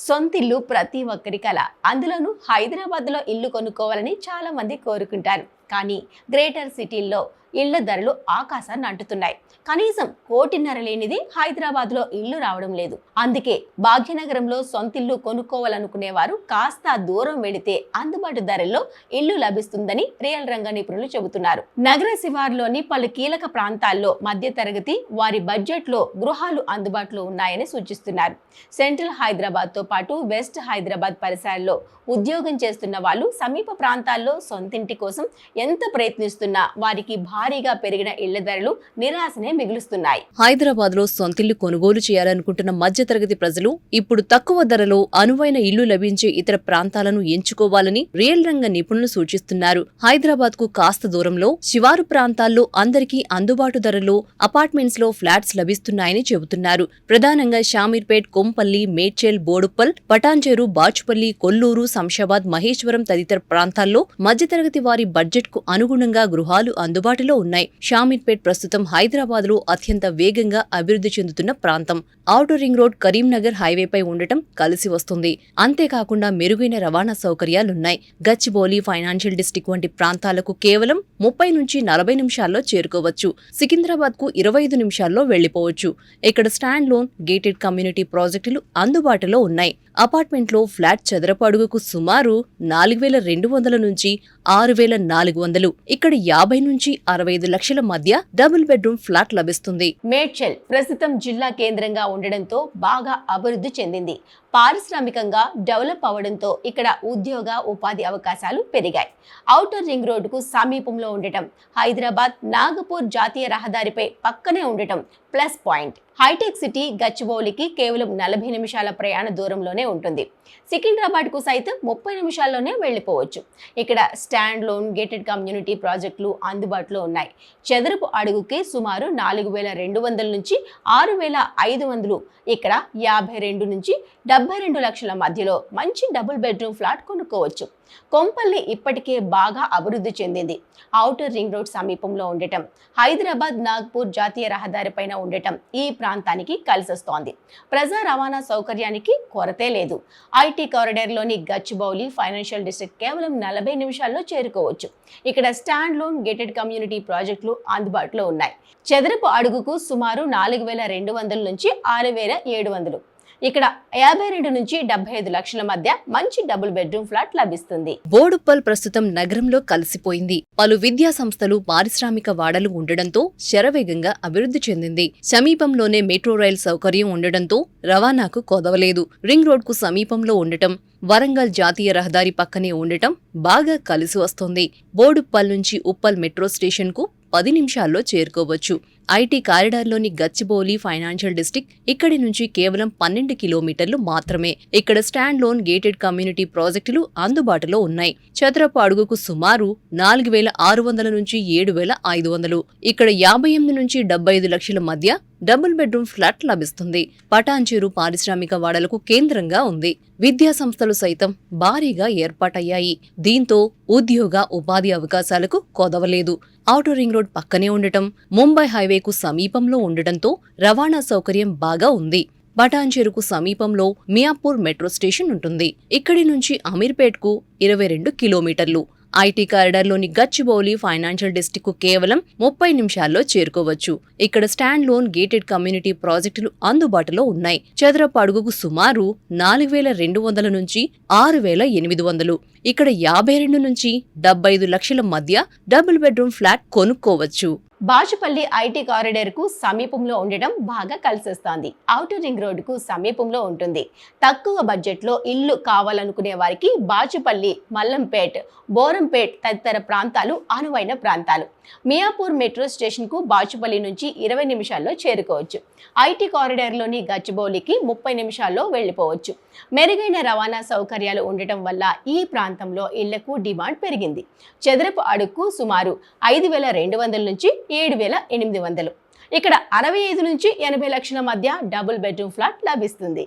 సొంతిల్లు ప్రతి ఒక్కరి కల. అందులోనూ హైదరాబాద్లో ఇల్లు కొనుక్కోవాలని చాలా మంది కోరుకుంటారు. కానీ గ్రేటర్ సిటీల్లో ఇళ్ల ధరలు ఆకాశాన్ని అంటుతున్నాయి. కనీసం 1.5 కోటి లేనిది హైదరాబాద్లో ఇల్లు రావడం లేదు. అందుకే భాగ్యనగరంలో సొంతిల్లు కొనుక్కోవాలనుకునేవారు కాస్త దూరం వెళితే అందుబాటు ధరల్లో ఇల్లు లభిస్తుందని రియల్ రంగ నిపుణులు చెబుతున్నారు. నగర శివారులోని పలు కీలక ప్రాంతాల్లో మధ్యతరగతి వారి బడ్జెట్లో గృహాలు అందుబాటులో ఉన్నాయని సూచిస్తున్నారు. సెంట్రల్ హైదరాబాద్ తో పాటు వెస్ట్ హైదరాబాద్ పరిసరాల్లో ఉద్యోగం చేస్తున్న వాళ్ళు సమీప ప్రాంతాల్లో సొంతింటి కోసం ఎంత ప్రయత్నిస్తున్నా వారికి భారీగా పెరిగిన ఇళ్ల ధరలు నిరాశనే మిగులుస్తున్నాయి. హైదరాబాద్ లో సొంతిల్లు కొనుగోలు చేయాలనుకుంటున్న మధ్యతరగతి ప్రజలు ఇప్పుడు తక్కువ ధరలో అనువైన ఇల్లు లభించే ఇతర ప్రాంతాలను ఎంచుకోవాలని రియల్ రంగ నిపుణులు సూచిస్తున్నారు. హైదరాబాద్ కు కాస్త దూరంలో శివారు ప్రాంతాల్లో అందరికీ అందుబాటు ధరలో అపార్ట్మెంట్స్ లో ఫ్లాట్స్ లభిస్తున్నాయని చెబుతున్నారు. ప్రధానంగా షామీర్పేట్, కొంపల్లి, మేడ్చల్, బోడుప్పల్, పటాన్చెరు, బాచుపల్లి, కొల్లూరు, శంషాబాద్, మహేశ్వరం తదితర ప్రాంతాల్లో మధ్యతరగతి వారి బడ్జెట్ కు అనుగుణంగా గృహాలు అందుబాటులో ఉన్నాయి. షామీర్పేట్ ప్రస్తుతం హైదరాబాద్ లో అత్యంత వేగంగా అభివృద్ధి చెందుతున్న ప్రాంతం. ఔటర్ రింగ్ రోడ్, కరీంనగర్ హైవేపై ఉండటం కలిసి వస్తుంది. అంతేకాకుండా మెరుగైన రవాణా సౌకర్యాలున్నాయి. గచ్చిబౌలి, ఫైనాన్షియల్ డిస్ట్రిక్ట్ వంటి ప్రాంతాలకు కేవలం 30 నుంచి 40 నిమిషాల్లో చేరుకోవచ్చు. సికింద్రాబాద్ కు 25 నిమిషాల్లో వెళ్లిపోవచ్చు. ఇక్కడ స్టాండ్ లోన్, గేటెడ్ కమ్యూనిటీ ప్రాజెక్టులు అందుబాటులో ఉన్నాయి. అపార్ట్మెంట్లో ఫ్లాట్ చదరపు అడుగుకు సుమారు 4,200 నుంచి 6,400. ఇక్కడ 50 నుంచి 65 లక్షల మధ్య డబుల్ బెడ్రూమ్ ఫ్లాట్ లభిస్తుంది. మేడ్చల్ ప్రస్తుతం జిల్లా కేంద్రంగా ఉండడంతో బాగా అభివృద్ధి చెందింది. పారిశ్రామికంగా డెవలప్ అవడంతో ఇక్కడ ఉద్యోగ ఉపాధి అవకాశాలు పెరిగాయి. ఔటర్ రింగ్ రోడ్డుకు సమీపంలో ఉండటం, హైదరాబాద్ నాగపూర్ జాతీయ రహదారిపై పక్కనే ఉండటం ప్లస్ పాయింట్. హైటెక్ సిటీ గచ్చిబౌలికి కేవలం 40 నిమిషాల ప్రయాణ దూరంలోనే ఉంటుంది. సికింద్రాబాద్ కు సైతం 30 నిమిషాల్లోనే వెళ్లిపోవచ్చు. ఇక్కడ స్టాండ్ లోన్, గేటెడ్ కమ్యూనిటీ ప్రాజెక్టులు అందుబాటులో ఉన్నాయి. చదరపు అడుగుకి సుమారు 4,200 నుంచి 6,500. ఇక్కడ 52 నుంచి 72 లక్షల మధ్యలో మంచి డబుల్ బెడ్రూమ్ ఫ్లాట్ కొనుక్కోవచ్చు. కొంపల్లి ఇప్పటికే బాగా అభివృద్ధి చెందింది. ఔటర్ రింగ్ రోడ్ సమీపంలో ఉండటం, హైదరాబాద్ నాగ్పూర్ జాతీయ రహదారి పైన ఉండటం ఈ ప్రాంతానికి కలిసొస్తోంది. ప్రజా రవాణా సౌకర్యానికి కొరతే లేదు. ఐటీ కారిడార్లోని గచ్చిబౌలి ఫైనాన్షియల్ డిస్ట్రిక్ట్ కేవలం 40 నిమిషాల్లో చేరుకోవచ్చు. ఇక్కడ స్టాండ్ లోన్, గేటెడ్ కమ్యూనిటీ ప్రాజెక్టులు అందుబాటులో ఉన్నాయి. చదరపు అడుగుకు సుమారు 4,200 నుంచి 6,700. ఇక్కడ 52 నుంచి 75 లక్షల మధ్య మంచి డబుల్ బెడ్రూమ్ ఫ్లాట్ లభిస్తుంది. బోడుప్పల్ ప్రస్తుతం నగరంలో కలిసిపోయింది. పలు విద్యా సంస్థలు, పారిశ్రామిక వాడలు ఉండడంతో శరవేగంగా అభివృద్ధి చెందింది. సమీపంలోనే మెట్రో రైల్ సౌకర్యం ఉండడంతో రవాణాకు కొదవలేదు. రింగ్ రోడ్ కు సమీపంలో ఉండటం, వరంగల్ జాతీయ రహదారి పక్కనే ఉండటం బాగా కలిసి వస్తోంది. బోడుప్పల్ నుంచి ఉప్పల్ మెట్రో స్టేషన్ కు 10 నిమిషాల్లో చేరుకోవచ్చు. ఐటీ కారిడార్లోని గచ్చిబౌలి ఫైనాన్షియల్ డిస్ట్రిక్ట్ ఇక్కడి నుంచి కేవలం 12 కిలోమీటర్లు మాత్రమే. ఇక్కడ స్టాండ్ లోన్, గేటెడ్ కమ్యూనిటీ ప్రాజెక్టులు అందుబాటులో ఉన్నాయి. చదరపు అడుగుకు సుమారు 4,600 నుంచి 7,500. ఇక్కడ 58 నుంచి 75 లక్షల మధ్య డబుల్ బెడ్రూమ్ ఫ్లాట్ లభిస్తుంది. పటాన్చెరు పారిశ్రామిక వాడలకు కేంద్రంగా ఉంది. విద్యా సంస్థలు సైతం భారీగా ఏర్పాటయ్యాయి. దీంతో ఉద్యోగ ఉపాధి అవకాశాలకు కొదవలేదు. ఔటర్ రింగ్ రోడ్ పక్కనే ఉండటం, ముంబై హైవేకు సమీపంలో ఉండటంతో రవాణా సౌకర్యం బాగా ఉంది. పటాన్చెరుకు సమీపంలో మియాపూర్ మెట్రో స్టేషన్ ఉంటుంది. ఇక్కడి నుంచి అమీర్పేట్కు 22 కిలోమీటర్లు. ఐటీ కారిడార్లోని గచ్చిబౌలి ఫైనాన్షియల్ డిస్ట్రిక్ట్ కు కేవలం 30 నిమిషాల్లో చేరుకోవచ్చు. ఇక్కడ స్టాండ్ లోన్, గేటెడ్ కమ్యూనిటీ ప్రాజెక్టులు అందుబాటులో ఉన్నాయి. చదరపు అడుగుకు సుమారు 4,200 నుంచి 6,800. ఇక్కడ 52 నుంచి 75 లక్షల మధ్య డబుల్ బెడ్రూమ్ ఫ్లాట్ కొనుక్కోవచ్చు. బాచుపల్లి ఐటీ కారిడార్ కు సమీపంలో ఉండటం బాగా కలిసొస్తోంది. ఔటర్ రింగ్ రోడ్ కు సమీపంలో ఉంటుంది. తక్కువ బడ్జెట్ లో ఇల్లు కావాలనుకునే వారికి బాచుపల్లి, మల్లంపేట్, బోరంపేట్ తదితర ప్రాంతాలు అనువైన ప్రాంతాలు. మియాపూర్ మెట్రో స్టేషన్ కు బాచుపల్లి నుంచి 20 నిమిషాల్లో చేరుకోవచ్చు. ఐటీ కారిడార్లోని గచ్చిబౌలికి 30 నిమిషాల్లో వెళ్లిపోవచ్చు. మెరుగైన రవాణా సౌకర్యాలు ఉండటం వల్ల ఈ ప్రాంతంలో ఇళ్లకు డిమాండ్ పెరిగింది. చదరపు అడుగుకు సుమారు 5,200 నుంచి 7,800. ఇక్కడ 65 నుంచి 80 లక్షల మధ్య డబుల్ బెడ్రూమ్ ఫ్లాట్ లభిస్తుంది.